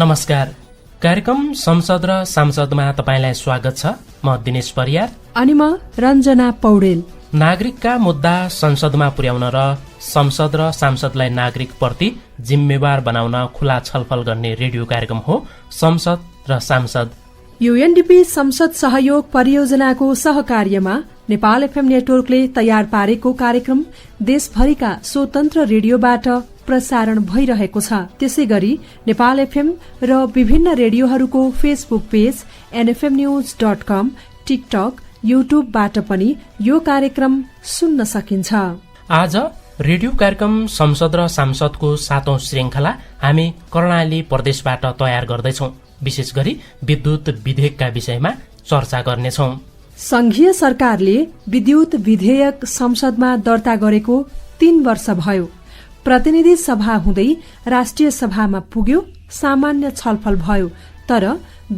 नमस्कार। कार्यक्रम संसद र सांसदमा तपाईलाई स्वागत छ। म दिनेश परियार अनि म रञ्जना पौडेल। नागरिकका मुद्दा संसदमा पुर्याउन र संसद र सांसदलाई नागरिक प्रति जिम्मेवार बनाउन खुला छलफल गर्ने रेडियो कार्यक्रम हो संसद र सांसद। यूएनडीपी संसद सहयोग परियोजनाको सहकार्यमा नेपाल एफएम नेटवर्कले तयार पारेको कार्यक्रम देशभरिका स्वतन्त्र रेडियोबाट प्रसारण भइरहेको छ। त्यसैगरी नेपाल एफएम र विभिन्न रेडियोहरूको फेसबुक पेज nfmnews.com, टिकटक, युट्युबबाट पनि यो कार्यक्रम सुन्न सकिन्छ। आज रेडियो कार्यक्रम संसद र सांसदको 7औं श्रृंखला हामी कर्णाली प्रदेशबाट तयार गर्दैछौं। विशेष गरी विद्युत विधेयकका विषयमा चर्चा गर्नेछौं। संघीय सरकारले विद्युत विधेयक संसदमा दर्ता गरेको 3 वर्ष भयो। प्रतिनिधि सभा हुँदै राष्ट्रिय सभामा पुग्यो, सामान्य छलफल भयो। तर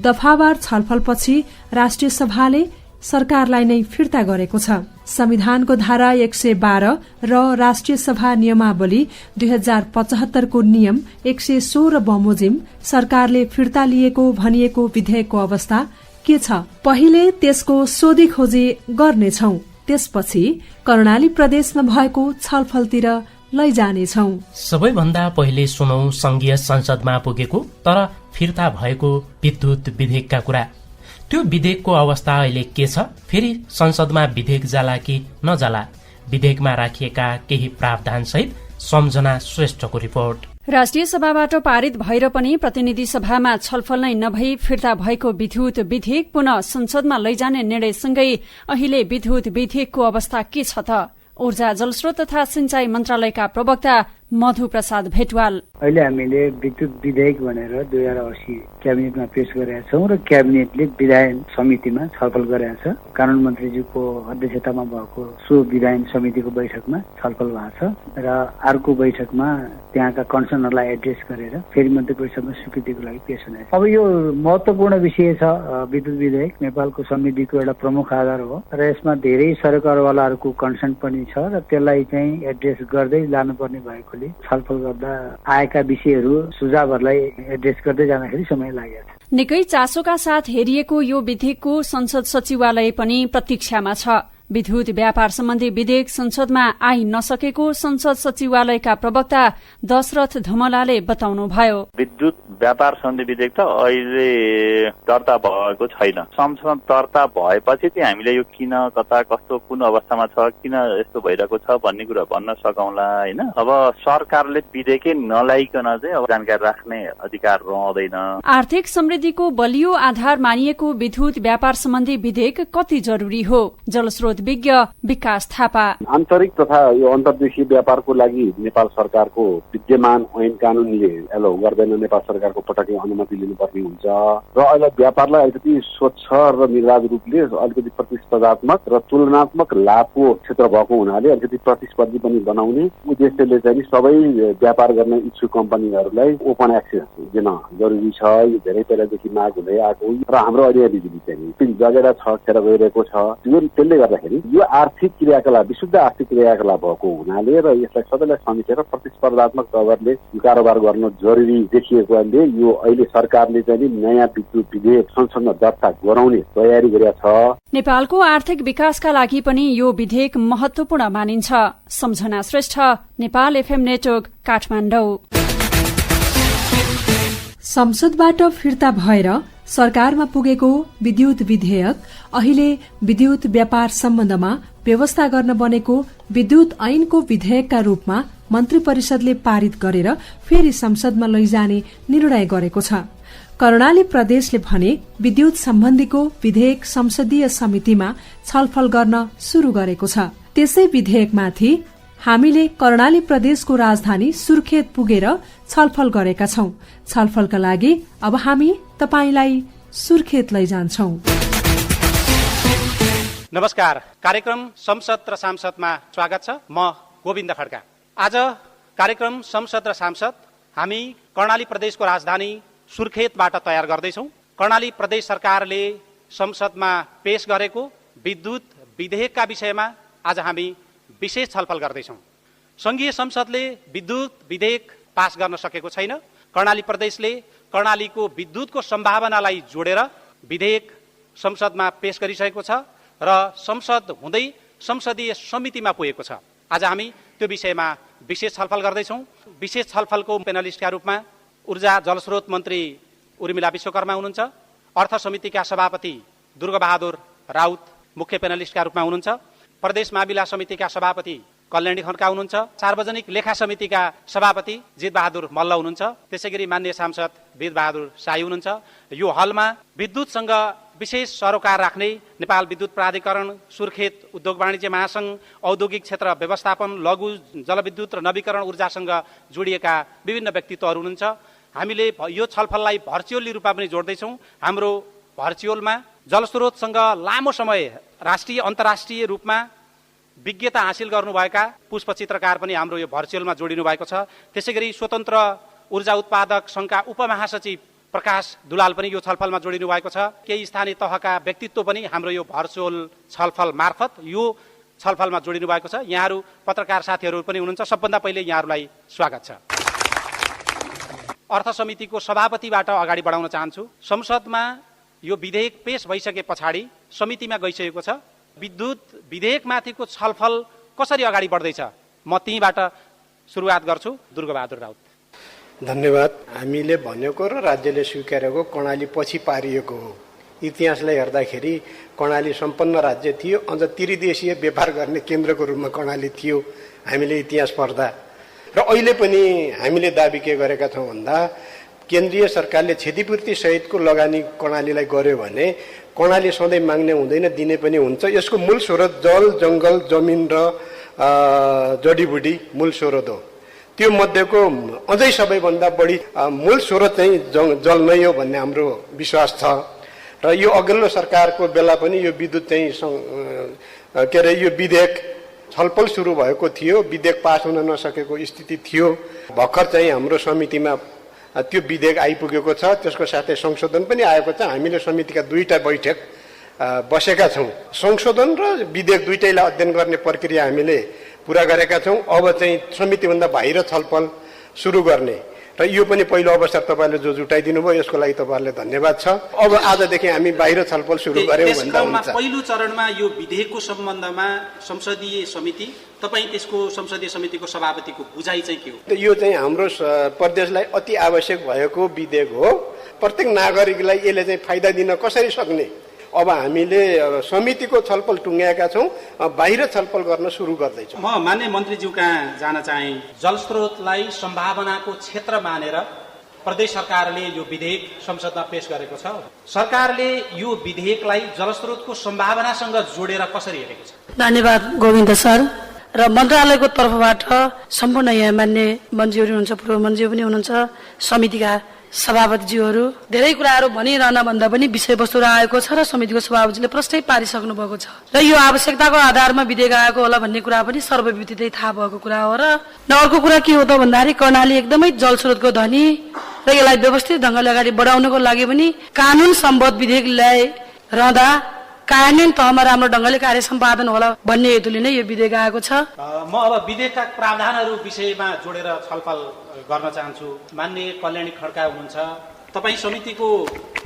दफावार छलफलपछि राष्ट्रिय सभाले सरकारलाई नै फिर्ता गरेको छ। संविधानको धारा 112 र राष्ट्रिय सभा नियमावली 2075 को नियम 116 बमोजिम सरकारले फिर्ता लिएको भनिएको विधेयकको अवस्था के छ? पहिले त्यसको सोधी खोजी गर्नेछौं, त्यसपछि कर्णाली प्रदेशमा भएको छलफलतिर लैजानेछौं। सबैभन्दा पहिले सुनौं संघीय संसदमा पुगेको तर फिर्ता भएको विद्युत विधेयकका कुरा। त्यो विधेयकको अवस्था अहिले के छ? फेरि संसदमा विधेयक जाला कि नजाला? विधेयकमा राखिएका केही प्रावधान सहित सम्झना श्रेष्ठको रिपोर्ट। राष्ट्रिय सभाबाट पारित भएर पनि प्रतिनिधि सभामा छलफल नै नभई फिर्ता भएको विद्युत विधेयक पुनः संसदमा लैजाने निर्णयसँगै अहिले विद्युत विधेयकको अवस्था के छ त? ऊर्जा जलस्रोत तथा सिंचाई मन्त्रालयका प्रवक्ता मधु प्रसाद भेटवाल। अहिले हामीले विद्युत विधेयक भनेर 2080 क्याबिनेटमा पेश गरेका छौं र क्याबिनेटले विधायन समितिमा छलफल गरेका छ। कानून मन्त्रीज्यूको अध्यक्षतामा भएको सो विधायन समितिको बैठकमा छलफल भएको छ र अर्को बैठकमा त्यहाँका कन्सर्नहरूलाई एड्रेस गरेर फेरि मन्त्री परिषदमा स्वीकृतिको लागि पेश हुनेछ। अब यो महत्वपूर्ण विषय छ। विद्युत विधेयक नेपालको समृद्धिको एउटा प्रमुख आधार हो र यसमा धेरै सरकारवालाहरूको कन्सर्न पनि छ र त्यसलाई चाहिँ एड्रेस गर्दै लानुपर्ने भएकोले छलफल गर्दा आएका विषयहरू सुझावहरूलाई एड्रेस गर्दै जाँदाखेरि समय लागेको छ। निकै चासोका साथ हेरिएको यो विधेयकको संसद सचिवालय पनि प्रतीक्षामा छ। विद्युत व्यापार सम्बन्धी विधेयक संसदमा आई नसकेको संसद सचिवालयका प्रवक्ता दशरथ धमलाले बताउनुभयो। विद्युत व्यापार सम्बन्धी विधेयक त अहिले दर्ता भएको छैन। संसदमा दर्ता भएपछि चाहिँ हामीले यो किन, कता, कस्तो, कुन अवस्थामा छ, किन यस्तो भइरहेको छ भन्ने कुरा भन्न सकौंला हैन। अब सरकारले विधेयकै नलाइकन चाहिँ अब जानकारी राख्ने अधिकार रहँदैन। आर्थिक समृद्धिको बलियो आधार मानिएको विद्युत व्यापार सम्बन्धी विधेयक कति जरुरी हो? जलस्रोत विज्ञ विकास थापा। आन्तरिक तथा यो अन्तर्देशीय व्यापारको लागि नेपाल सरकारको विद्यमान ऐन कानूनले एलो गर्दैन। नेपाल सरकारको पटक्कै अनुमति लिनुपर्ने हुन्छ र अहिले व्यापारलाई अलिकति स्वच्छ र निर्वाध रूपले अलिकति प्रतिस्पर्धात्मक र तुलनात्मक लाभको क्षेत्र भएको हुनाले अलिकति प्रतिस्पर्धी पनि बनाउने उद्देश्यले चाहिँ सबै व्यापार गर्न इच्छुक कम्पनीहरूलाई ओपन एक्सेस दिन जरुरी छ। यो धेरै पहिलादेखि माग हुँदै आएको र हाम्रो अहिले बिजुली चाहिँ जगेडा छ, खेर गइरहेको छ। त्यसले गर्दाखेरि यो आर्थिक क्रियाकलाप विशुद्ध आर्थिक क्रियाकलाप भएको हुनाले र यसलाई सबैलाई समेटेर प्रतिस्पर्धात्मक तवरले कारोबार गर्न जरुरी देखिएकोले यो अहिले सरकारले चाहिँ नयाँ विद्युत विधेयक संसदमा दर्ता गराउने तयारी गरेको छ। नेपालको आर्थिक विकासका लागि पनि यो विधेयक महत्वपूर्ण मानिन्छ। सम्झना श्रेष्ठ, नेपाल एफएम नेटवर्क, काठमाडौँ। संसदबाट फिर्ता भएर सरकारमा पुगेको विद्युत विधेयक अहिले विद्युत व्यापार सम्बन्धमा व्यवस्था गर्न बनेको विद्युत ऐनको विधेयकका रूपमा मन्त्री परिषदले पारित गरेर फेरि संसदमा लैजाने निर्णय गरेको छ। कर्णाली प्रदेशले भने विद्युत सम्बन्धीको विधेयक संसदीय समितिमा छलफल गर्न शुरू गरेको छ। त्यसै विधेयकमाथि हामीले कर्णाली प्रदेशको राजधानी सुर्खेत पुगेर छलफल गरेका छौं। छलफलका लागि अब हामी तपाईलाई सुर्खेत लैजान्छौं। नमस्कार। कार्यक्रम संसद र सांसदमा स्वागत छ। म गोविन्द खड्का। आज कार्यक्रम संसद र सांसद हामी कर्णाली प्रदेशको राजधानी सुर्खेतबाट तयार गर्दैछौं। कर्णाली प्रदेश सरकारले संसदमा पेश गरेको विद्युत विधेयकका विषयमा आज हामी विशेष छलफल गर्दैछौं। संघीय संसदले विद्युत विधेयक पास गर्न सकेको छैन। कर्णाली प्रदेशले कर्णालीको विद्युतको सम्भावनालाई जोडेर विधेयक संसदमा पेश गरिसकेको छ र संसद हुँदै संसदीय समितिमा पुगेको छ। आज हामी त्यो विषयमा विशेष छलफल गर्दैछौँ। विशेष छलफलको पेनलिस्टका रूपमा ऊर्जा जलस्रोत मन्त्री उर्मिला विश्वकर्मा हुनुहुन्छ, अर्थ समितिका सभापति दुर्गाबहादुर राउत मुख्य पेनलिस्टका रूपमा हुनुहुन्छ, प्रदेश मामिला समितिका सभापति कल्याणी खड्का हुनुहुन्छ, सार्वजनिक लेखा समितिका सभापति जितबहादुर मल्ल हुनुहुन्छ, त्यसैगरी माननीय सांसद वीरबहादुर शाही हुनुहुन्छ। यो हलमा विद्युतसँग विशेष सरोकार राख्ने नेपाल विद्युत प्राधिकरण, सुर्खेत उद्योग वाणिज्य महासंघ, औद्योगिक क्षेत्र व्यवस्थापन, लघु जलविद्युत र नवीकरण ऊर्जासँग जोडिएका विभिन्न व्यक्तित्वहरू हुनुहुन्छ। हामीले यो छलफललाई भर्चुअली रूपमा पनि जोड्दैछौँ। हाम्रो भर्चुअलमा जलस्रोतसँग लामो समय राष्ट्रिय अन्तर्राष्ट्रिय रूपमा विज्ञता हासिल गर्नुभएका पुष्पचित्रकार पनि हाम्रो यो भर्चुअलमा जोडिनु भएको छ। त्यसैगरी स्वतन्त्र ऊर्जा उत्पादक संघका उपमहासचिव प्रकाश दुलाल पनि यो छलफलमा जोडिनु भएको छ। केही स्थानीय तहका व्यक्तित्व पनि हाम्रो यो भर्चुअल छलफल मार्फत यो छलफलमा जोडिनु भएको छ। यहाँहरू पत्रकार साथीहरू पनि हुनुहुन्छ, सबभन्दा पहिले यहाँहरूलाई स्वागत छ। अर्थ समितिको सभापतिबाट अगाडि बढाउन चाहन्छु। संसदमा यो विधेयक पेश भइसके पछाडि समितिमा गइसकेको छ। विद्युत विधेयकमाथिको छलफल कसरी अगाडि बढ्दैछ, म त्यहीँबाट सुरुवात गर्छु। दुर्गाबहादुर राउत। धन्यवाद। हामीले भनेको र राज्यले स्वीकारेको कर्णाली पछि पारिएको हो। इतिहासलाई हेर्दाखेरि कर्णाली सम्पन्न राज्य थियो, अझ त्रिदेशीय व्यापार गर्ने केन्द्रको रूपमा कर्णाली थियो हामीले इतिहास पढ्दा। र अहिले पनि हामीले दाबी के गरेका छौँ भन्दा केन्द्रीय सरकारले क्षतिपूर्ति सहितको लगानी कर्णालीलाई गर्यो भने कर्णाली सधैँ माग्ने हुँदैन, दिने पनि हुन्छ। यसको मूल स्रोत जल, जङ्गल, जमिन र जडीबुटी मूल स्रोत हो। त्यो मध्येको अझै सबैभन्दा बढी मूल स्रोत चाहिँ जल नै हो भन्ने हाम्रो विश्वास छ। र यो अघिल्लो सरकारको बेला पनि यो विद्युत चाहिँ के अरे यो विधेयक छलफल सुरु भएको थियो, विधेयक पास हुन नसकेको स्थिति थियो। भर्खर चाहिँ हाम्रो समितिमा त्यो विधेयक आइपुगेको छ, त्यसको साथै संशोधन पनि आएको छ। हामीले समितिका 2टा बैठक बसेका छौँ। संशोधन र विधेयक दुईटैलाई अध्ययन गर्ने प्रक्रिया हामीले पुरा गरेका छौँ। अब चाहिँ समितिभन्दा बाहिर छलफल सुरु गर्ने र यो पनि पहिलो अवसर तपाईँले जो जुटाइदिनु भयो यसको लागि तपाईँहरूले धन्यवाद छ। अब आजदेखि हामी बाहिर छलफल सुरु गऱ्यौँ भन्दा हुन्छ। पहिलो चरणमा यो विधेयकको सम्बन्धमा संसदीय समिति, तपाईँ त्यसको संसदीय समितिको सभापतिको बुझाइ चाहिँ के हो? यो चाहिँ हाम्रो प्रदेशलाई अति आवश्यक भएको विधेयक हो। प्रत्येक नागरिकलाई यसले चाहिँ फाइदा दिन कसरी सक्ने, अब हामीले समितिको छलफल टुङ्ग्याएका छौँ, बाहिर छलफल गर्न सुरु गर्दैछौँ। म मान्य मन्त्रीज्यू कहाँ जान चाहे। जलस्रोतलाई सम्भावनाको क्षेत्र मानेर प्रदेश सरकारले यो विधेयक संसदमा पेश गरेको छ। सरकारले यो विधेयकलाई जलस्रोतको सम्भावनासँग जोडेर कसरी हेरेको छ? धन्यवाद गोविन्द सर। र मन्त्रालयको तर्फबाट सम्पूर्ण यहाँ मान्य मन्त्रीहरू हुनुहुन्छ, पूर्व मन्त्री पनि हुनुहुन्छ, समितिका सभापतिज्यूहरू धेरै कुराहरू भनिरहन भन्दा पनि विषयवस्तु आएको छ र समितिको सभापतिले प्रश्नै पारिसक्नु भएको छ। र यो आवश्यकताको आधारमा विधेयक आएको होला भन्ने कुरा पनि सर्वविदितै थाहा भएको कुरा हो। र अर्को कुरा के हो त भन्दाखेरि कर्णाली एकदमै जलस्रोतको धनी र यसलाई व्यवस्थित ढङ्गले अगाडि बढाउनको लागि पनि कानुन सम्बद्ध विधेयक ल्याइरहँदा कार्यान्वयन तहमा राम्रो ढङ्गले कार्य सम्पादन होला भन्ने हेतुले नै यो विधेयक आएको छ। म अब विधेयकका प्रावधानहरू विषयमा जोडेर छलफल गर्न चाहन्छु। मान्य कल्याणी खड्का हुनुहुन्छ, तपाईँ समितिको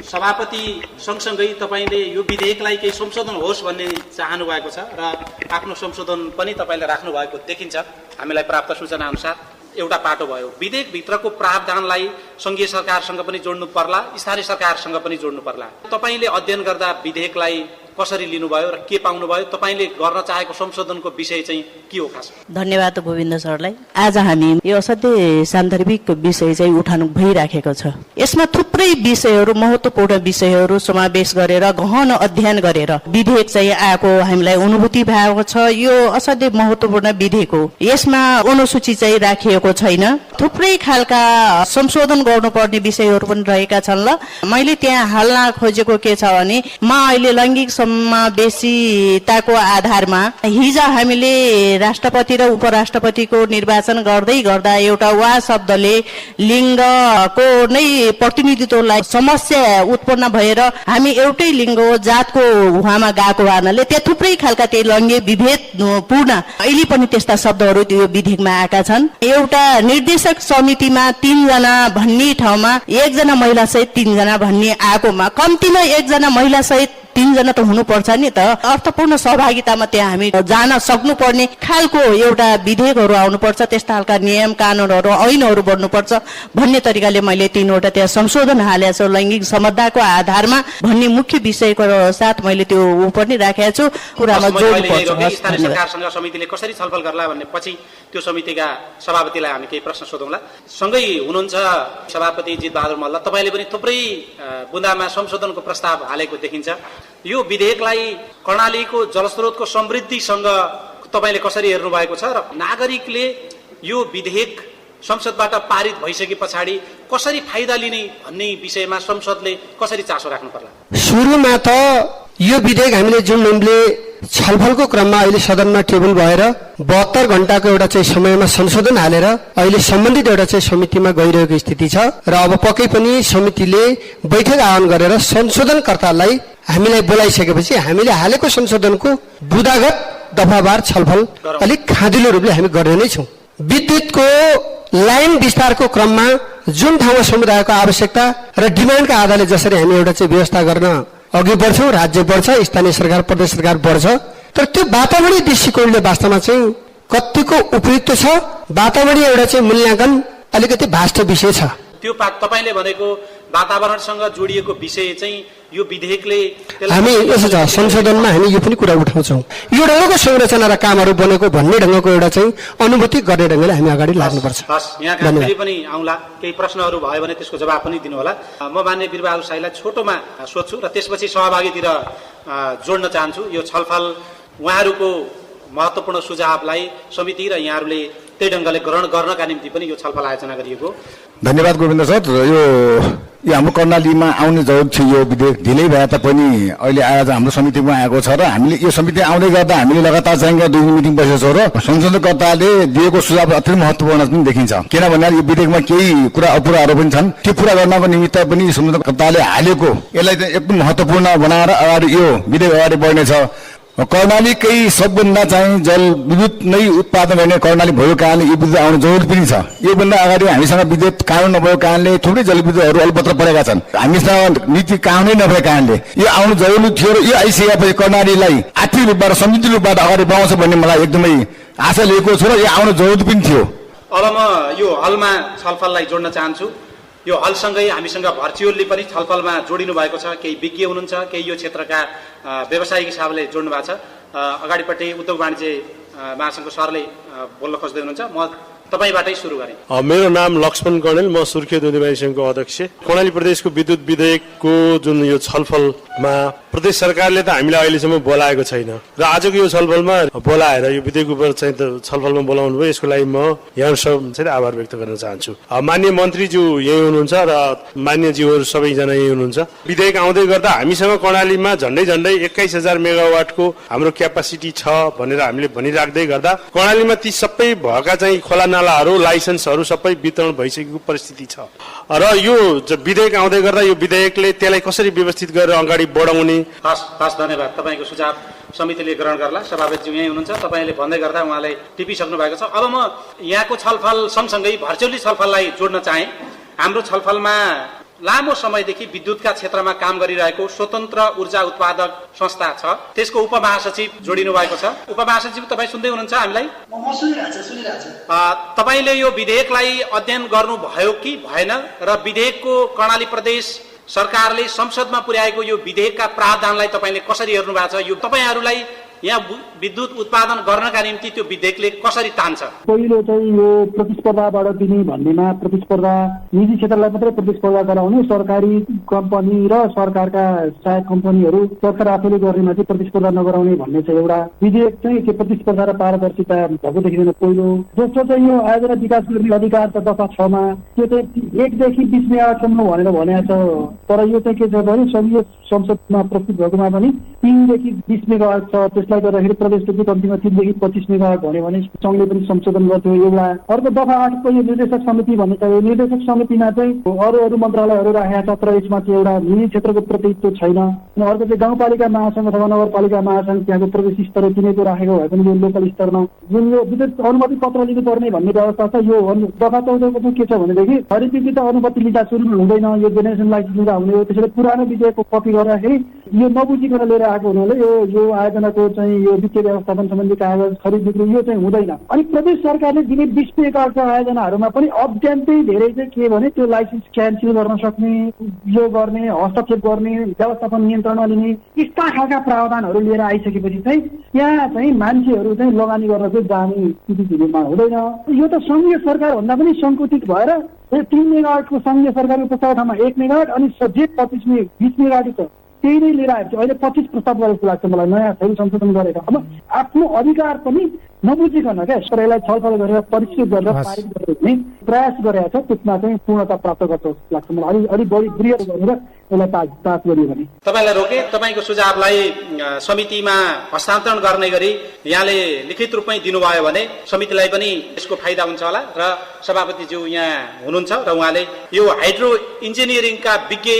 सभापति सँगसँगै तपाईँले यो विधेयकलाई केही संशोधन होस् भन्ने चाहनु भएको छ र आफ्नो संशोधन पनि तपाईँले राख्नु भएको देखिन्छ हामीलाई प्राप्त सूचना अनुसार। एउटा पाटो भयो विधेयकभित्रको प्रावधानलाई सङ्घीय सरकारसँग पनि जोड्नु पर्ला, स्थानीय सरकारसँग पनि जोड्नु पर्ला। तपाईँले अध्ययन गर्दा विधेयकलाई कसरी लिनुभयो र के पाउनुभयो, तपाईँले गर्न चाहेको संशोधनको विषय चाहिँ के हो खास? धन्यवाद गोविन्द सरलाई। आज हामी यो असाध्यै सान्दर्भिक विषय चाहिँ उठाउनु भइराखेको छ। यसमा थुप्रै विषयहरू, महत्त्वपूर्ण विषयहरू समावेश गरेर गहन अध्ययन गरेर विधेयक चाहिँ आएको हामीलाई अनुभूति भएको छ। यो असाध्यै महत्त्वपूर्ण विधेयक हो। यसमा अनुसूची चाहिँ राखिएको छैन। थुप्रै खालका संशोधन गर्नुपर्ने विषयहरू पनि रहेका छन्। ल मैले त्यहाँ हाल्न खोजेको के छ भने म अहिले लैङ्गिक समावेशिताको आधारमा हिजो हामीले राष्ट्रपति र उपराष्ट्रपतिको निर्वाचन गर्दै गर्दा एउटा वा शब्दले लिङ्गको नै प्रतिनिधित्व नेतृत्वलाई समस्या उत्पन्न भएर हामी एउटै लिङ्ग जातको उहाँमा गएको हुनाले त्यहाँ थुप्रै खालका त्यही लैङ्गिक विभेदपूर्ण अहिले पनि त्यस्ता शब्दहरू त्यो विधेयकमा आएका छन्। एउटा निर्देशक समितिमा 3 जना भन्ने ठाउँमा 1 जना महिला सहित 3 जना भन्ने आएकोमा कम्तीमा 1 जना महिला सहित 3 जना त हुनुपर्छ नि त। अर्थपूर्ण सहभागितामा त्यहाँ हामी जान सक्नुपर्ने खालको एउटा विधेयकहरू आउनुपर्छ, त्यस्ता खालका नियम कानुनहरू ऐनहरू बन्नुपर्छ भन्ने तरिकाले मैले 3वटा त्यहाँ संशोधन हालेको छु लैङ्गिक समताको आधारमा भन्ने मुख्य विषयको साथ मैले त्यो ऊ पनि राखेको छु। कुरामा जोड्नुपर्छ। स्थानीय सरकारसँग समितिले कसरी छलफल गर्ला भन्ने पछि त्यो समितिका सभापतिलाई हामी केही प्रश्न सोधौँला। सँगै हुनुहुन्छ सभापति जितबहादुर मल्ल, तपाईँले पनि थुप्रै बुँदामा संशोधनको प्रस्ताव हालेको देखिन्छ। यो विधेयकलाई कर्णालीको जलस्रोतको समृद्धिसँग तपाईँले कसरी हेर्नु भएको छ र नागरिकले यो विधेयक संसदबाट पारित भइसके पछाडि कसरी फाइदा लिने भन्ने विषयमा संसदले कसरी चासो राख्नु पर्ला? सुरुमा त यो विधेयक हामीले जुन हामीले छलफलको क्रममा अहिले सदनमा टेबल भएर 72 घण्टाको एउटा चाहिँ समयमा संशोधन हालेर अहिले सम्बन्धित एउटा चाहिँ समितिमा गइरहेको स्थिति छ र अब पक्कै पनि समितिले बैठक आह्वान गरेर संशोधनकर्तालाई हामीलाई बोलाइसकेपछि हामीले हालेको संशोधनको बुदागत दफावार छलफल अलिक खाँदिलो रूपले हामी गर्ने नै छौँ। विद्युतको लाइन विस्तारको क्रममा जुन ठाउँमा समुदायको आवश्यकता र डिमान्डका आधारले जसरी हामी एउटा चाहिँ व्यवस्था गर्न अघि बढ्छौँ, राज्य बढ्छ, स्थानीय सरकार प्रदेश सरकार बढ्छ, तर त्यो वातावरणीय दृष्टिकोणले वास्तवमा चाहिँ कतिको उपयुक्त छ, वातावरणीय एउटा चाहिँ मूल्याङ्कन अलिकति भाष्ट विषय छ। त्यो तपाईँले भनेको वातावरणसँग जोडिएको विषय चाहिँ यो विधेयकले हामी यसो छ संशोधनमा हामी यो पनि कुरा उठाउँछौँ। यो ढङ्गको संरचना र कामहरू बनेको भन्ने ढङ्गको एउटा चाहिँ अनुभूति गर्ने ढङ्गले हामी अगाडि लाग्नुपर्छ। यहाँ फेरि पनि आउँला, केही प्रश्नहरू भयो भने त्यसको जवाब पनि दिनु होला। म मान्य वीरबहादुर साईलाई छोटोमा सोध्छु र त्यसपछि सहभागीतिर जोड्न चाहन्छु। यो छलफल उहाँहरूको महत्त्वपूर्ण सुझावलाई समिति र यहाँहरूले त्यही ढङ्गले ग्रहण गर्नका निम्ति पनि यो छलफल आयोजना गरिएको। धन्यवाद गोविन्द सर। यो हाम्रो कर्णालीमा आउने जरुरत छ। यो विधेयक ढिलै भए तापनि अहिले आज हाम्रो समितिमा आएको छ र हामीले यो समिति आउँदै गर्दा हामीले लगातार चाहिँ 2 मिटिङ बसेको छौँ र संशोधनकर्ताले दिएको सुझाव अत्यन्त महत्त्वपूर्ण पनि देखिन्छ। किनभने यो विधेयकमा केही कुरा अपुराहरू पनि छन्, त्यो पुरा गर्नको निमित्त पनि संशोधनकर्ताले हालेको यसलाई चाहिँ एकदम महत्त्वपूर्ण बनाएर अगाडि यो विधेयक अगाडि बढ्नेछ। कर्णालीकै सबभन्दा चाहिँ जल विद्युत नै उत्पादन गर्ने कर्णाली भएको कारणले यो विद्युत आउनु जरुरी पनि छ। योभन्दा अगाडि हामीसँग विद्युत कानुन नभएको कारणले थुप्रै जलविद्युतहरू अल्पत्र परेका छन्। हामीसँग नीति कानुनै नभएको कारणले यो आउनु जरुरी थियो र यो आइसकेपछि कर्णालीलाई आर्थिक रूपबाट समृद्धि रूपबाट अगाडि बढाउँछ भन्ने मलाई एकदमै आशा लिएको छु र यो आउनु जरुरी पनि थियो। अब म यो हलमा छलफललाई जोड्न चाहन्छु। यो हलसँगै हामीसँग भर्चुअली पनि छलफलमा जोडिनु भएको छ। केही विज्ञ हुनुहुन्छ, केही यो क्षेत्रका व्यावसायिक हिसाबले जोड्नु भएको छ। अगाडिपट्टि उद्योग वाणिज्य महासङ्घको सरले बोल्न खोज्दै हुनुहुन्छ। म तपाईबाटै सुरु गरेँ। मेरो नाम लक्ष्मण कणेल, म सुर्खेत उद्योग संघको अध्यक्ष। कर्णाली प्रदेशको विद्युत विधेयकको जुन यो छलफलमा प्रदेश सरकारले त हामीलाई अहिलेसम्म बोलाएको छैन र आजको यो छलफलमा बोलाएर यो विधेयक उप चाहिँ छलफलमा बोलाउनु भयो, यसको लागि म यहाँसम्म चाहिँ आभार व्यक्त गर्न चाहन्छु। माननीय मन्त्रीज्यू यही हुनुहुन्छ र मान्यज्यूहरू सबैजना यही हुनुहुन्छ। विधेयक आउँदै गर्दा हामीसँग कर्णालीमा झन्डै 21,000 मेगावाटको हाम्रो क्यापासिटी छ भनेर हामीले भनिराख्दै गर्दा कर्णालीमा ती सबै भएका चाहिँ खोला नालाहरू लाइसेन्सहरू सबै वितरण भइसकेको परिस्थिति छ र यो विधेयक आउँदै गर्दा यो विधेयकले त्यसलाई कसरी व्यवस्थित गरेर अगाडि बढाउने। हस्, धन्यवाद। तपाईँको सुझाव समितिले ग्रहण गर्ला। सभापतिज्यू यही हुनुहुन्छ, तपाईँले भन्दै गर्दा उहाँले टिपिसक्नु भएको छ। अब म यहाँको छलफल सँगसँगै भर्चुअली छलफललाई जोड्न चाहे। हाम्रो छलफलमा लामो समयदेखि विद्युतका क्षेत्रमा काम गरिरहेको स्वतन्त्र ऊर्जा उत्पादक संस्था छ, त्यसको उपमहासचिव जोडिनु भएको छ। उपमहासचिव तपाईँ सुन्दै हुनुहुन्छ हामीलाई? तपाईँले यो विधेयकलाई अध्ययन गर्नुभयो कि भएन र विधेयकको कर्णाली प्रदेश सरकारले संसदमा पुर्याएको यो विधेयकका प्रावधानलाई तपाईँले कसरी हेर्नु भएको छ? यो तपाईँहरूलाई यहाँ विद्युत उत्पादन गर्नका निम्ति त्यो विधेयकले कसरी तान्छ? पहिलो चाहिँ यो प्रतिस्पर्धाबाट दिने भन्नेमा प्रतिस्पर्धा निजी क्षेत्रलाई मात्रै प्रतिस्पर्धा गराउने, सरकारी कम्पनी र सरकारका सहायक कम्पनीहरू सरकार आफैले गर्नेमा चाहिँ प्रतिस्पर्धा नगराउने भन्ने चाहिँ एउटा विधेयक चाहिँ त्यो प्रतिस्पर्धा र पारदर्शिता भएको देखिँदैन। पहिलो। दोस्रो चाहिँ यो आयोजना विकास गर्ने अधिकार छ दफा 6 मा, त्यो चाहिँ 1 देखि 20 मेगावाटसम्म भनेर भनेको छ, तर यो चाहिँ के छ भने संघीय संसदमा प्रस्तुत भएकोमा पनि 3 देखि 20 मेगावाट छ। त्यसलाई गर्दाखेरि प्रदेशको कम्तीमा 3 देखि 25 मेगावाट भन्यो भने सङ्घले पनि संशोधन गर्थ्यो एउटा। अर्को दफा 8 को यो निर्देशक समिति भन्ने छ। यो निर्देशक समितिमा चाहिँ अरू मन्त्रालयहरू राखेका छ तर यसमा चाहिँ एउटा निजी क्षेत्रको प्रतिनिधित्व छैन। अनि अर्को चाहिँ गाउँपालिका महासंघ अथवा नगरपालिका महासंघ त्यहाँको प्रदेश स्तरले तिनीको राखेको भए पनि यो लोकल स्तरमा जुन यो विद्युत अनुमति पत्र लिनुपर्ने भन्ने व्यवस्था छ। यो दफा 14 को के छ भनेदेखि हरित विद्युत अनुमति लिँदा सुरु हुँदैन, यो जेनेरेसन लाइसेन्स लिँदा हुने हो। त्यसैले पुरानो विधेयकको कपी गर्दाखेरि यो नबुझिकन लिएर आएको हुनाले यो आयोजनाको चाहिँ यो वित्तीय व्यवस्थापन सम्बन्धी कागज खरिद बिक्री यो चाहिँ हुँदैन। अनि प्रदेश सरकारले दिने 20 मेगावाटका आयोजनाहरूमा पनि अत्यन्तै धेरै चाहिँ के भने त्यो लाइसेन्स क्यान्सल गर्न सक्ने, यो गर्ने, हस्तक्षेप गर्ने, व्यवस्थापन नियन्त्रणमा लिने यस्ता खालका प्रावधानहरू लिएर आइसकेपछि चाहिँ त्यहाँ चाहिँ मान्छेहरू चाहिँ लगानी गर्न चाहिँ जाने स्थितिमा हुँदैन। यो त सङ्घीय सरकार भन्दा पनि सङ्कुचित भएर 3 मेगावाटको सङ्घीय सरकारको प्रस्ताव ठाउँमा 1 मेगावाट अनि जे 20 मेगावाट छ त्यही नै लिएर आएको छ। अहिले 25 प्रस्ताव गरेको लाग्छ मलाई, नयाँ फेरि संशोधन गरेको। अब आफ्नो अधिकार पनि नबुझिकन क्या यसलाई छलफल गरेर परिष्कृत गरेर पारित गर्ने प्रयास गरेको छ। त्यसमा चाहिँ पूर्णता प्राप्त गर्छ लाग्छ मलाई। अलिक बढी बृहत गरेर यसलाई पास गरियो भने। तपाईँलाई रोके, तपाईँको सुझावलाई समितिमा हस्तान्तरण गर्ने गरी यहाँले लिखित रूपमै दिनुभयो भने समितिलाई पनि यसको फाइदा हुन्छ होला। र सभापतिज्यू यहाँ हुनुहुन्छ र उहाँले यो हाइड्रो इन्जिनियरिङका विज्ञ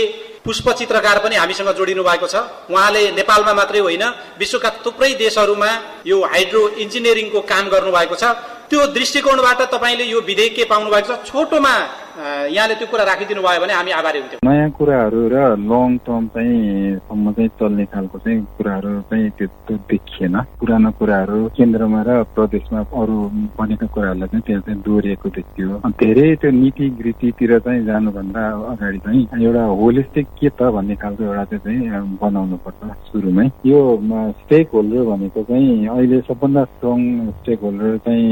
पुष्प चित्रकार पनि हामीसँग जोडिनु भएको छ। उहाँले नेपालमा मात्रै होइन विश्वका थुप्रै देशहरूमा यो हाइड्रो इन्जिनियरिङको काम गर्नुभएको छ। त्यो दृष्टिकोणबाट तपाईँले यो विधेयक के पाउनु भएको छ छोटोमा यहाँले त्यो कुरा राखिदिनु भयो भने हामी आभारी हुन्थ्यौँ। नयाँ कुराहरू र लङ टर्म चाहिँ सम्म चाहिँ चल्ने खालको चाहिँ कुराहरू चाहिँ त्यो देखिएन। पुरानो कुराहरू केन्द्रमा र प्रदेशमा अरू बनेका कुराहरूलाई चाहिँ त्यहाँ चाहिँ दोहोरिएको देखियो। धेरै त्यो नीति गृतितिर चाहिँ जानुभन्दा अगाडि चाहिँ एउटा होलिस्टिक के त भन्ने खालको एउटा चाहिँ बनाउनु पर्छ सुरुमै। यो स्टेक होल्डर भनेको चाहिँ अहिले सबभन्दा स्ट्रङ स्टेक होल्डर चाहिँ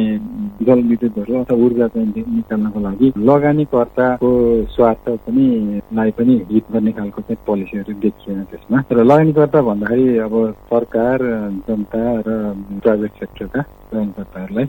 जलविद्युतहरू अथवा ऊर्जा चाहिँ निकाल्नको लागि लगानीकर्ताको स्वार्थ पनि हिट गर्ने खालको चाहिँ पोलिसीहरू देखिएन त्यसमा। तर लगानीकर्ता भन्दाखेरि अब सरकार, जनता र प्राइभेट सेक्टरका लगानीकर्ताहरूलाई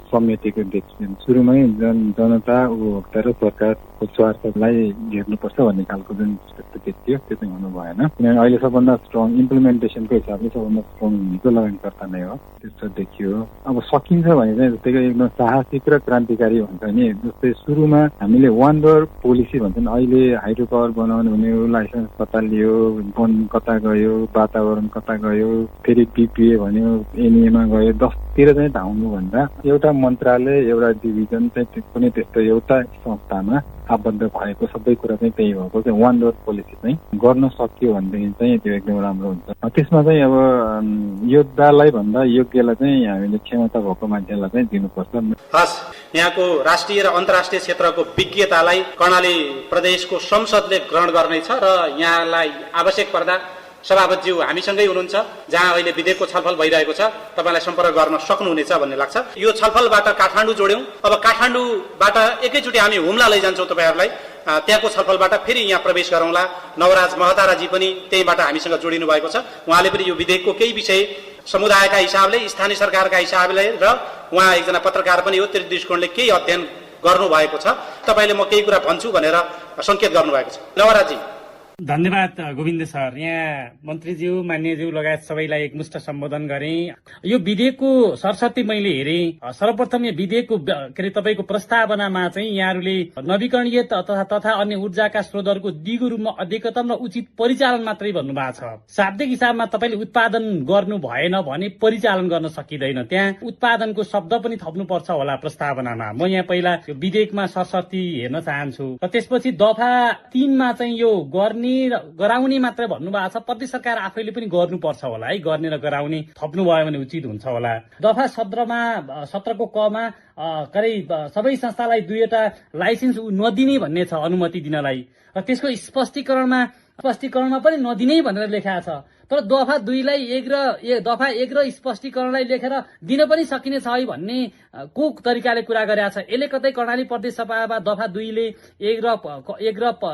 समेटेको देखिएन। सुरुमै जनता, उपभोक्ता र सरकारको स्वार्थलाई हेर्नुपर्छ भन्ने खालको जुन देखियो त्यो चाहिँ हुनु भएन। किनभने अहिले सबभन्दा स्ट्रङ इम्प्लिमेन्टेसनको हिसाबले सबभन्दा स्ट्रङ भनेको लगानीकर्ता नै हो, त्यस्तो देखियो। अब सकिन्छ भने चाहिँ जस्तै एकदम साहसिक र क्रान्तिकारी हुन्छ नि। जस्तै सुरुमा हामीले वान डोर पोलिसी भन्छन्। अहिले हाइड्रो पावर बनाउनु हुने लाइसेन्स कता लियो, वन कता गयो, वातावरण कता गयो, फेरि पिपिए भन्यो, एनएमा गयो, 10तिर चाहिँ धाउनुभन्दा एउटा मन्त्रालय, एउटा डिभिजन चाहिँ कुनै त्यस्तो एउटा संस्थामा आबद्ध भएको सबै कुरा चाहिँ त्यही भएको चाहिँ वान डोर पोलिसी चाहिँ गर्न सकियो भनेदेखि चाहिँ त्यो एकदम राम्रो हुन्छ। त्यसमा चाहिँ अब योद्धालाई भन्दा योग्यलाई चाहिँ हामीले क्षमता भएको मान्छेलाई चाहिँ दिनुपर्छ। हस्, यहाँको राष्ट्रिय र अन्तर्राष्ट्रिय क्षेत्रको विज्ञतालाई कर्णाली प्रदेशको संसदले ग्रहण गर्नेछ र यहाँलाई आवश्यक पर्दा सभापतिज्यू हामीसँगै हुनुहुन्छ, जहाँ अहिले विधेयकको छलफल भइरहेको छ, तपाईँलाई सम्पर्क गर्न सक्नुहुनेछ भन्ने लाग्छ। यो छलफलबाट काठमाडौँ जोड्यौं। अब काठमाडौँबाट एकैचोटि हामी हुम्ला लैजान्छौँ तपाईँहरूलाई। त्यहाँको छलफलबाट फेरि यहाँ प्रवेश गरौँला। नवराज महताराजी पनि त्यहीबाट हामीसँग जोडिनु भएको छ। उहाँले पनि यो विधेयकको केही विषय समुदायका हिसाबले, स्थानीय सरकारका हिसाबले र उहाँ एकजना पत्रकार पनि हो, त्यो दृष्टिकोणले केही अध्ययन गर्नुभएको छ। तपाईँले म केही कुरा भन्छु भनेर संकेत गर्नुभएको छ। नवराजी। धन्यवाद गोविन्द सर। यहाँ मन्त्रीज्यू, मान्यज्यू लगायत सबैलाई एकमुष्ट सम्बोधन गरेँ। यो विधेयकको सरस्वती मैले हेरेँ। सर्वप्रथम यो विधेयकको के अरे तपाईँको प्रस्तावनामा चाहिँ यहाँहरूले नवीकरणीय तथा अन्य ऊर्जाका स्रोतहरूको दिगो रूपमा अधिकतम र उचित परिचालन मात्रै भन्नुभएको छ। शाब्दिक हिसाबमा तपाईँले उत्पादन गर्नु भएन भने परिचालन गर्न सकिँदैन। त्यहाँ उत्पादनको शब्द पनि थप्नुपर्छ होला प्रस्तावनामा। म यहाँ पहिला यो विधेयकमा सरस्वती हेर्न चाहन्छु। र त्यसपछि दफा 3मा चाहिँ यो गराउने मात्र भन्नुभएको छ। प्रदेश सरकार आफैले पनि गर्नुपर्छ होला है, गर्ने र गराउने थप्नु भयो भने उचित हुन्छ होला। दफा 17को कमा करिब सबै संस्थालाई 2वटा लाइसेन्स नदिने भन्ने छ, अनुमति दिनलाई। र त्यसको स्पष्टीकरणमा पनि नदिने भनेर लेखा छ। तर दफा 2लाई दफा 1 र स्पष्टीकरणलाई लेखेर दिन पनि सकिने छ है भन्ने को तरिकाले कुरा गरेका छ। यसले कतै कर्णाली प्रदेश सभामा दफा 2ले 1 र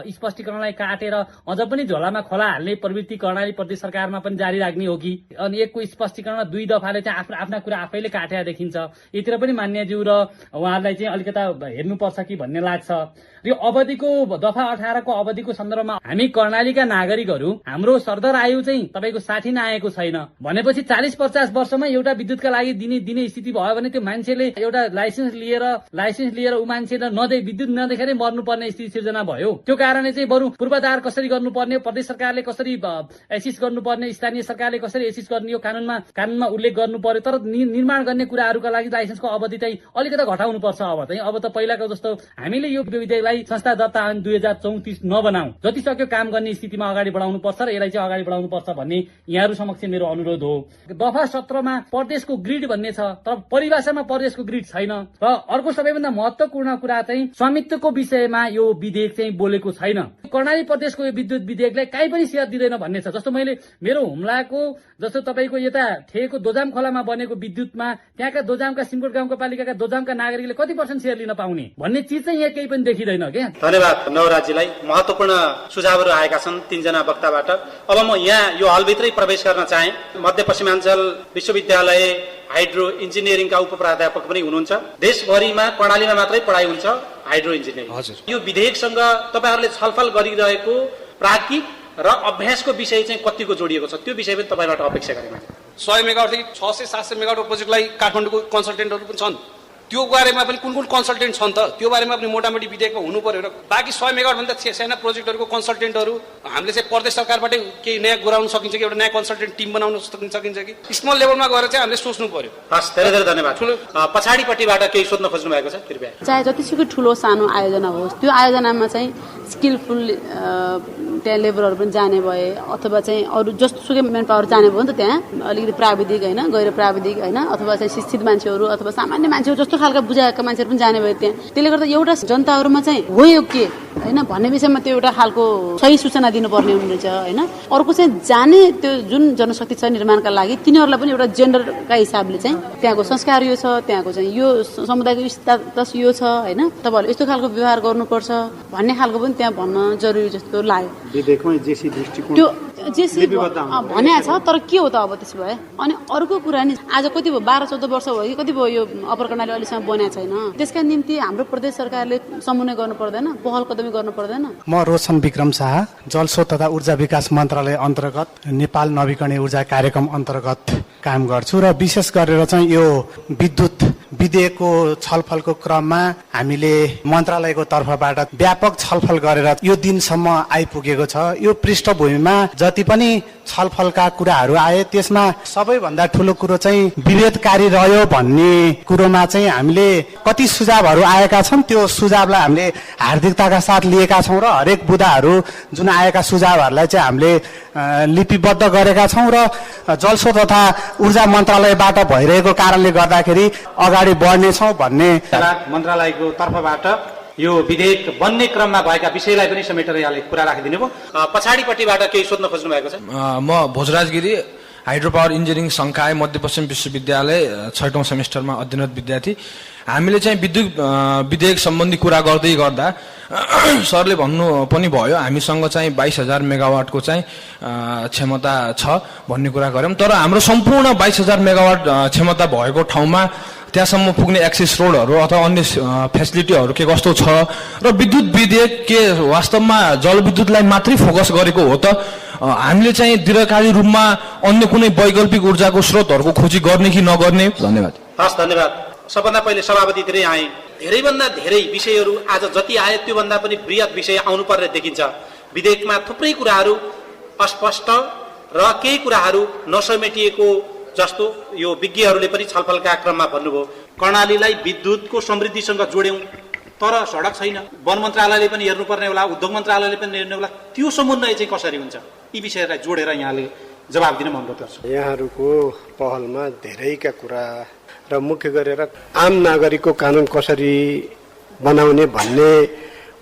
स्पष्टीकरणलाई काटेर अझ पनि झोलामा खोला हाल्ने प्रवृत्ति कर्णाली प्रदेश सरकारमा पनि जारी राख्ने हो कि? अनि 1को स्पष्टीकरण 2 दफाले चाहिँ आफ्ना कुरा आफैले काटेर देखिन्छ। यतिर पनि मान्यज्यू र उहाँहरूलाई चाहिँ अलिकता हेर्नुपर्छ कि भन्ने लाग्छ। यो अवधिको दफा 18को अवधिको सन्दर्भमा हामी कर्णालीका नागरिकहरू, हाम्रो सरदर आयु चाहिँ तपाईँको 60 नआएको छैन भनेपछि 40-50 वर्षमा एउटा विद्युतका लागि दिने स्थिति भयो भने त्यो मान्छेले एउटा लाइसेन्स लिएर ऊ मान्छेलाई विद्युत नदेखेरै मर्नुपर्ने स्थिति सिर्जना भयो। त्यो कारणले चाहिँ बरु पूर्वाधार कसरी गर्नुपर्ने, प्रदेश सरकारले कसरी एसिस्ट गर्नुपर्ने, स्थानीय सरकारले कसरी एसिस्ट गर्ने यो कानूनमा उल्लेख गर्नु पर्यो। तर निर्माण गर्ने कुराहरूका लागि लाइसेन्सको अवधि चाहिँ अलिकति घटाउनु पर्छ। अब त पहिलाको जस्तो हामीले यो विधेयकलाई संस्था दर्ता ऐन 2034 नबनाऊ, जति सक्यो काम गर्ने स्थितिमा अगाडि बढाउनु पर्छ र यसलाई चाहिँ अगाडि बढाउनु पर्छ भन्ने यहाँहरू समक्ष मेरो अनुरोध हो। दफा 17 मा प्रदेशको ग्रिड भन्ने छ, तर परिभाषामा प्रदेशको ग्रिड छैन। र अर्को सबैभन्दा महत्वपूर्ण कुरा चाहिँ स्वामित्वको विषयमा यो विधेयक चाहिँ बोलेको छैन। कर्णाली प्रदेशको यो विद्युत विधेयकलाई कहीँ पनि सेयर दिँदैन भन्ने छ। जस्तो मैले मेरो हुम्लाको जस्तो तपाईँको यता ठेको दोजाम खोलामा बनेको विद्युतमा त्यहाँका दोजामका सिमकोट गाउँपालिकाका दोजामका नागरिकले कति % सेयर लिन पाउने भन्ने चिज चाहिँ यहाँ केही पनि देखिँदैन क्या। धन्यवाद नवराजीलाई। महत्वपूर्ण सुझावहरू आएका छन् 3 जना वक्ताबाट। अब म यहाँ यो हलभित्रै प्रवेश गर्न चाहे। मध्यपश्चिमाञ्चल विश्वविद्यालय हाइड्रो इन्जिनियरिङका उपप्राध्यापक पनि हुनुहुन्छ। देशभरिमा कर्णालीमा मात्रै पढाइ हुन्छ हाइड्रो इन्जिनियरिङ। यो विधेयकसँग तपाईँहरूले छलफल गरिरहेको प्राज्ञिक र अभ्यासको विषय चाहिँ कतिको जोडिएको छ त्यो विषय पनि तपाईँबाट अपेक्षा गरेँ। 100 मेगावाटदेखि 600-700 मेगावाट प्रोजेक्टलाई काठमाडौँको कन्सल्टेन्टहरू पनि छन्। त्यो बारेमा पनि कुन कन्सल्टेन्ट छन् त त्यो बारेमा पनि मोटामोटी विधेयकमा हुनु पर्यो। र बाँकी 100 मेगावाट भन्दा साना प्रोजेक्टहरूको कन्सल्टेन्टहरू हामीले चाहिँ प्रदेश सरकारबाटै केही नयाँ गराउन सकिन्छ कि एउटा नयाँ कन्सल्टेन्ट टिम बनाउन सकिन्छ कि स्मल लेभलमा गएर चाहिँ हामीले सोच्नु पर्यो। हस्, धेरै धेरै धन्यवाद। पछाडिपट्टिबाट केही सोध्न खोज्नु भएको छ कृपया। चाहे जतिसुकै ठुलो सानो आयोजना होस् त्यो आयोजनामा चाहिँ स्किलफुल त्यहाँ लेबरहरू पनि जाने भए अथवा चाहिँ अरू जस्तोसुकै म्यान पावर जाने भयो नि त त्यहाँ अलिकति प्राविधिक होइन गैर प्राविधिक होइन अथवा चाहिँ शिक्षित मान्छेहरू अथवा सामान्य मान्छेहरू जस्तो खालका बुझाएका मान्छेहरू पनि जाने भयो त्यहाँ। त्यसले गर्दा एउटा जनताहरूमा चाहिँ हो यो के होइन भन्ने विषयमा त्यो एउटा खालको सही सूचना दिनुपर्ने हुनेछ होइन। अर्को चाहिँ जाने त्यो जुन जनशक्ति छ निर्माणका लागि तिनीहरूलाई पनि एउटा जेन्डरका हिसाबले चाहिँ त्यहाँको संस्कार यो छ, त्यहाँको चाहिँ यो समुदायको स्टाटस यो छ होइन, तपाईँहरूले यस्तो खालको व्यवहार गर्नुपर्छ भन्ने खालको पनि त्यहाँ भन्न जरुरी जस्तो लाग्यो। त्यो जेसी भने छ तर के हो त अब त्यसो भए। अनि अर्को कुरा नि आज कति भयो 12-14 वर्ष भयो कि कति भयो यो अप्पर कर्णाली अहिलेसम्म बनेको छैन। त्यसका निम्ति हाम्रो प्रदेश सरकारले समन्वय गर्नु पर्दैन, पहल कदमी गर्नु पर्दैन। म रोशन विक्रम शाह जलस्रोत तथा ऊर्जा विकास मन्त्रालय अन्तर्गत नेपाल नवीकरणीय ऊर्जा कार्यक्रम अन्तर्गत काम गर्छु र विशेष गरेर चाहिँ यो विद्युत विधेयकको छलफलको क्रममा हामीले मन्त्रालयको तर्फबाट व्यापक छलफल गरेर यो दिनसम्म आइपुगेको छ। यो पृष्ठभूमिमा जति पनि छलफलका कुराहरू आए त्यसमा सबैभन्दा ठुलो कुरो चाहिँ विभेदकारी रह्यो भन्ने कुरोमा चाहिँ हामीले कति सुझावहरू आएका छन् त्यो सुझावलाई हामीले हार्दिकताका साथ लिएका छौँ र हरेक बुदाहरू जुन आएका सुझावहरूलाई चाहिँ हामीले लिपिबद्ध गरेका छौँ र जलस्रोत तथा ऊर्जा मन्त्रालयबाट भइरहेको कारणले गर्दाखेरि अगाडि बढ्नेछौँ भन्ने मन्त्रालयको तर्फबाट यो विधेयक बन्ने क्रममा भएका विषयलाई पनि समेटेर यहाँले कुरा राखिदिनु भयो। पछाडिपट्टिबाट केही सोध्न खोज्नु भएको छ। म Bhojraj Giri hydro power engineering संकाय मध्यपश्चिम विश्वविद्यालय 6औं सेमेस्टरमा अध्ययनरत विद्यार्थी। हामीले चाहिँ विद्युत विधेयक सम्बन्धी कुरा गर्दै गर्दा सरले भन्नु पनि भयो हामीसँग चाहिँ 22,000 मेगावाटको चाहिँ क्षमता छ भन्ने कुरा गर्यौं। तर हाम्रो सम्पूर्ण 22,000 मेगावाट क्षमता भएको ठाउँमा त्यहाँसम्म पुग्ने एक्सेस रोडहरू अथवा अन्य फेसिलिटीहरू के कस्तो छ र विद्युत विधेयक के वास्तवमा जलविद्युतलाई मात्रै फोकस गरेको हो त हामीले चाहिँ दीर्घकालीन रूपमा अन्य कुनै वैकल्पिक ऊर्जाको स्रोतहरूको खोजी गर्ने कि नगर्ने। धन्यवाद। हस्, धन्यवाद। सबभन्दा पहिले सभापतितिरै आए। धेरैभन्दा धेरै विषयहरू आज जति आए त्योभन्दा पनि बृहत विषय आउनुपर्ने देखिन्छ। विधेयकमा थुप्रै कुराहरू अस्पष्ट र केही कुराहरू नसमेटिएको जस्तो यो विज्ञहरूले पनि छलफलका क्रममा भन्नुभयो। कर्णालीलाई विद्युतको समृद्धिसँग जोड्यौं तर सडक छैन। वन मन्त्रालयले पनि हेर्नुपर्ने होला, उद्योग मन्त्रालयले पनि हेर्ने होला। त्यो समन्वय चाहिँ कसरी हुन्छ यी विषयलाई जोडेर यहाँले जवाब दिन मन गर्छ। यहाँहरूको पहलमा धेरैका कुरा र मुख्य गरेर आम नागरिकको कानुन कसरी बनाउने भन्ने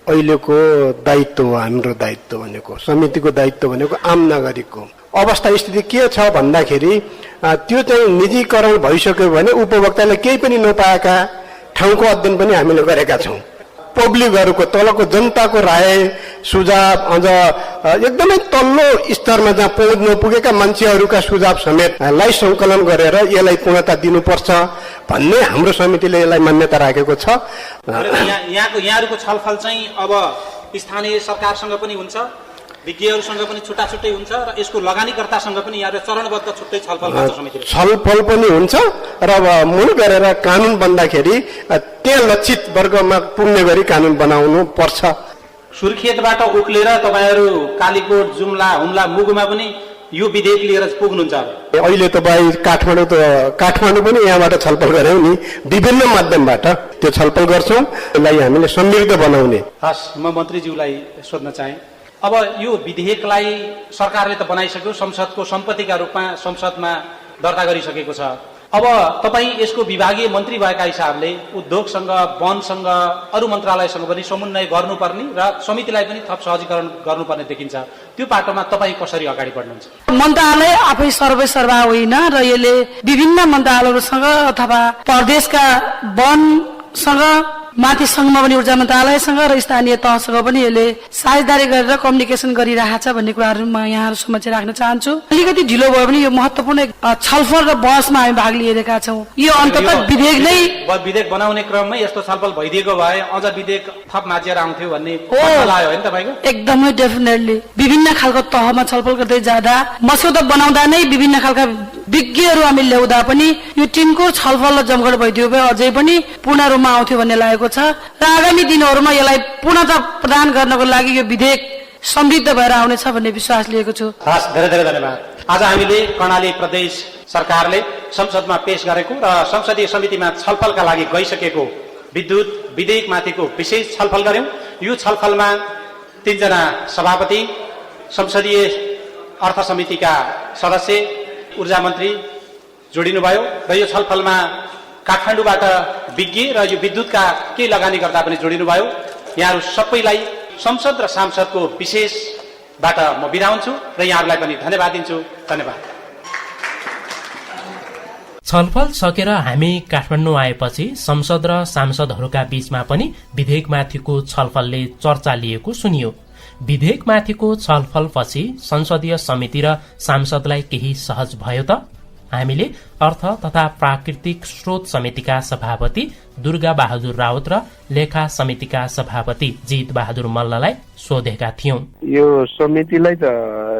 अहिलेको दायित्व हो। हाम्रो दायित्व भनेको समितिको दायित्व भनेको आम नागरिकको अवस्था स्थिति के छ भन्दाखेरि त्यो चाहिँ निजीकरण भइसक्यो भने उपभोक्ताले केही पनि नपाएका ठाउँको अध्ययन पनि हामीले गरेका छौँ। पब्लिकहरूको तलको जनताको राय सुझाव अझ एकदमै तल्लो स्तरमा जहाँ पहुँच नपुगेका मान्छेहरूका सुझाव समेतलाई सङ्कलन गरेर यसलाई पूर्णता दिनुपर्छ भन्ने हाम्रो समितिले यसलाई मान्यता राखेको छ। यहाँहरूको छलफल चाहिँ अब स्थानीय सरकारसँग पनि हुन्छ, विज्ञहरूसँग पनि छुट्टा छुट्टै हुन्छ र यसको लगानीकर्तासँग पनि यहाँले चरणबद्ध छुट्टै छलफल गर्छ समितिले। छलफल पनि हुन्छ र मूल गरेर कानून बन्दाखेरि त्यहाँ लक्षित वर्गमा पुग्ने गरी कानून बनाउनु पर्छ। सुर्खेतबाट उक्लेर तपाईहरू कालीकोट, जुम्ला, हुम्ला, मुगुमा पनि यो विधेयक लिएर पुग्नुहुन्छ। अहिले तपाईँ काठमाडौँ पनि यहाँबाट छलफल गऱ्यौँ नि, विभिन्न माध्यमबाट त्यो छलफल गर्छौँ। यसलाई हामीले समृद्ध बनाउने। हस्, म मन्त्रीज्यूलाई सोध्न चाहे, अब यो विधेयकलाई सरकारले त बनाइसक्यो, संसदको सम्पत्तिका रूपमा संसदमा दर्ता गरिसकेको छ। अब तपाईँ यसको विभागीय मन्त्री भएका हिसाबले उद्योगसँग, वनसँग, अरू मन्त्रालयसँग पनि समन्वय गर्नुपर्ने र समितिलाई पनि थप सहजीकरण गर्नुपर्ने देखिन्छ। त्यो पाटोमा तपाईँ कसरी अगाडि बढ्नुहुन्छ? मन्त्रालय आफै सर्वेसर्वा होइन र यसले विभिन्न मन्त्रालयहरूसँग अथवा प्रदेशका वनसँग, माथि सङ्घमा पनि ऊर्जा मन्त्रालयसँग र स्थानीय तहसँग पनि यसले साझेदारी गरेर कम्युनिकेसन गरिरहेको छ भन्ने कुराहरू म यहाँहरू समक्ष राख्न चाहन्छु। अलिकति ढिलो भयो भने यो महत्वपूर्ण छलफल र बहसमा हामी भाग लिइरहेका छौँ। यो अन्ततः विधेयक बनाउने क्रममै यस्तो छलफल भइदिएको भए अझ विधेयक थप माझेर आउँथ्यो भन्ने लाग्यो होइन तपाईँको? एकदमै डेफिनेटली विभिन्न खालको तहमा छलफल गर्दै जाँदा, मस्यौदा बनाउँदा नै विभिन्न खालका विज्ञहरू हामी ल्याउँदा पनि यो टिमको छलफल र जमघट भइदियो भए अझै पनि पूर्ण रूपमा आउँथ्यो भन्ने लागेको छ र आगामी दिनहरूमा यसलाई पूर्णता प्रदान गर्नको लागि यो विधेयक समृद्ध भएर आउनेछ भन्ने विश्वास लिएको छु। हस्, धेरै धेरै धन्यवाद। आज हामीले कर्णाली प्रदेश सरकारले संसदमा पेश गरेको र संसदीय समितिमा छलफलका लागि गइसकेको विद्युत विधेयकमाथिको विशेष छलफल गर्यौं। यो छलफलमा 3 जना सभापति, संसदीय अर्थ समितिका सदस्य, ऊर्जा मन्त्री जोडिनुभयो र यो छलफलमा काठमाडौँबाट विज्ञ र यो विद्युतका केही लगानीकर्ता पनि जोडिनुभयो। यहाँहरू सबैलाई संसद र सांसदको विशेषबाट म बिदा हुन्छु र यहाँहरूलाई पनि धन्यवाद दिन्छु। धन्यवाद। छलफल सकेर हामी काठमाडौँ आएपछि संसद र सांसदहरूका बीचमा पनि विधेयकमाथिको छलफलले चर्चा लिएको सुनियो। विधेयकमाथिको छलफलपछि संसदीय समिति र सांसदलाई केही सहज भयो त? हामीले अर्थ तथा प्राकृतिक स्रोत समितिका सभापति दुर्गा बहादुर राउत र लेखा समितिका सभापति जित बहादुर मल्ललाई सोधेका थियौं। यो समितिलाई त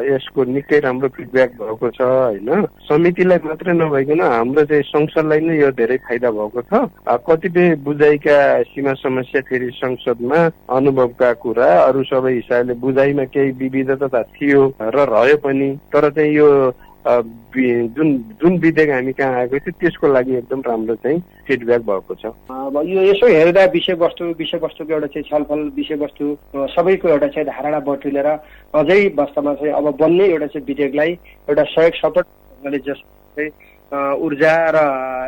यसको निकै राम्रो फिडब्याक भएको छ होइन। समितिलाई मात्रै नभइकन हाम्रो चाहिँ संसदलाई नै यो धेरै फाइदा भएको छ। कतिपय बुझाइका सीमा समस्या फेरि संसदमा अनुभवका कुरा अरू सबै हिसाबले बुझाइमा केही विविधता थियो र रह्यो पनि, तर चाहिँ यो जुन विधेयक हामी कहाँ आएको थियो त्यसको लागि एकदम राम्रो चाहिँ फिडब्याक भएको छ। अब यो यसो हेर्दा विषयवस्तुको एउटा चाहिँ छलफल, विषयवस्तु सबैको एउटा चाहिँ धारणा बटुलेर अझै वास्तवमा चाहिँ अब बन्ने एउटा चाहिँ विधेयकलाई एउटा सहयोग सपोर्ट जस्तै ऊर्जा र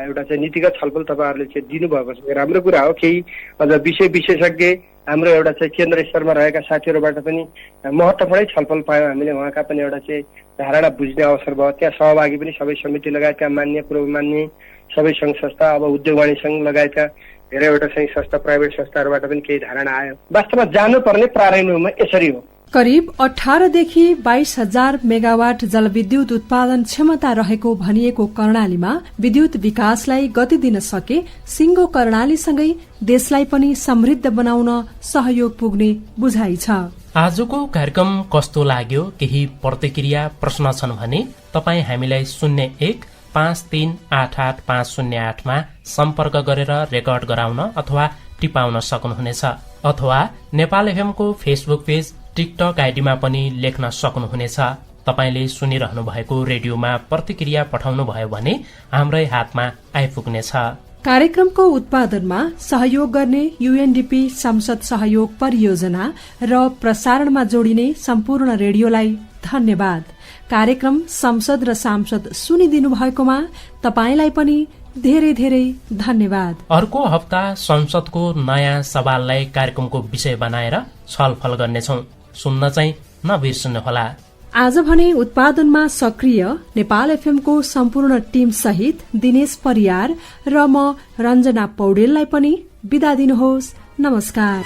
एउटा चाहिँ नीतिगत छलफल तपाईँहरूले चाहिँ दिनुभएको छ, राम्रो कुरा हो। केही अझ विशेषज्ञ हाम्रो एउटा चाहिँ केन्द्र स्तरमा रहेका साथीहरूबाट पनि महत्त्वपूर्ण छलफल पायौँ हामीले। उहाँका पनि एउटा चाहिँ धारणा बुझ्ने अवसर भयो। त्यहाँ सहभागी पनि सबै समिति लगायतका मान्य पूर्व मान्य सबै सङ्घ संस्था, अब उद्योग वाणिज्य सङ्घ लगायतका धेरैवटा सङ्घ संस्था, प्राइभेट संस्थाहरूबाट पनि केही धारणा आयो। वास्तवमा जानुपर्ने प्रारम्भमा यसरी हो। करिब 18 देखि 22,000 मेगावाट जलविद्युत उत्पादन क्षमता रहेको भनिएको कर्णालीमा विद्युत विकासलाई गति दिन सके सिंगो कर्णालीसँगै देशलाई पनि समृद्ध बनाउन सहयोग पुग्ने बुझाइ छ। आजको कार्यक्रम कस्तो लाग्यो? केही प्रतिक्रिया प्रश्न छन् भने तपाई हामीलाई 0153885508 मा सम्पर्क गरेर रेकर्ड गराउन अथवा टिपाउन सक्नुहुनेछ, अथवा नेपाल एफएम को फेसबुक पेज, टिकटक आइडीमा पनि लेख्न सक्नुहुनेछ। तपाईले सुनिरहनु भएको रेडियोमा प्रतिक्रिया पठाउनु भयो भने हाम्रै हातमा आइपुग्नेछ। कार्यक्रमको उत्पादनमा सहयोग गर्ने यूएनडीपी संसद सहयोग परियोजना र प्रसारणमा जोडिने सम्पूर्ण रेडियोलाई धन्यवाद। कार्यक्रम संसद र सांसद सुनिदिनु भएकोमा तपाईलाई पनि धेरै धेरै धन्यवाद। अर्को हप्ता संसदको नयाँ सवाललाई कार्यक्रमको विषय बनाएर छलफल गर्नेछौं। सुन्न चाहिँ नबिर्सनुहोला। आज भने उत्पादनमा सक्रिय नेपाल एफएमको सम्पूर्ण टिम सहित दिनेश परियार र म रञ्जना पौडेललाई पनि बिदा दिनुहोस्। नमस्कार।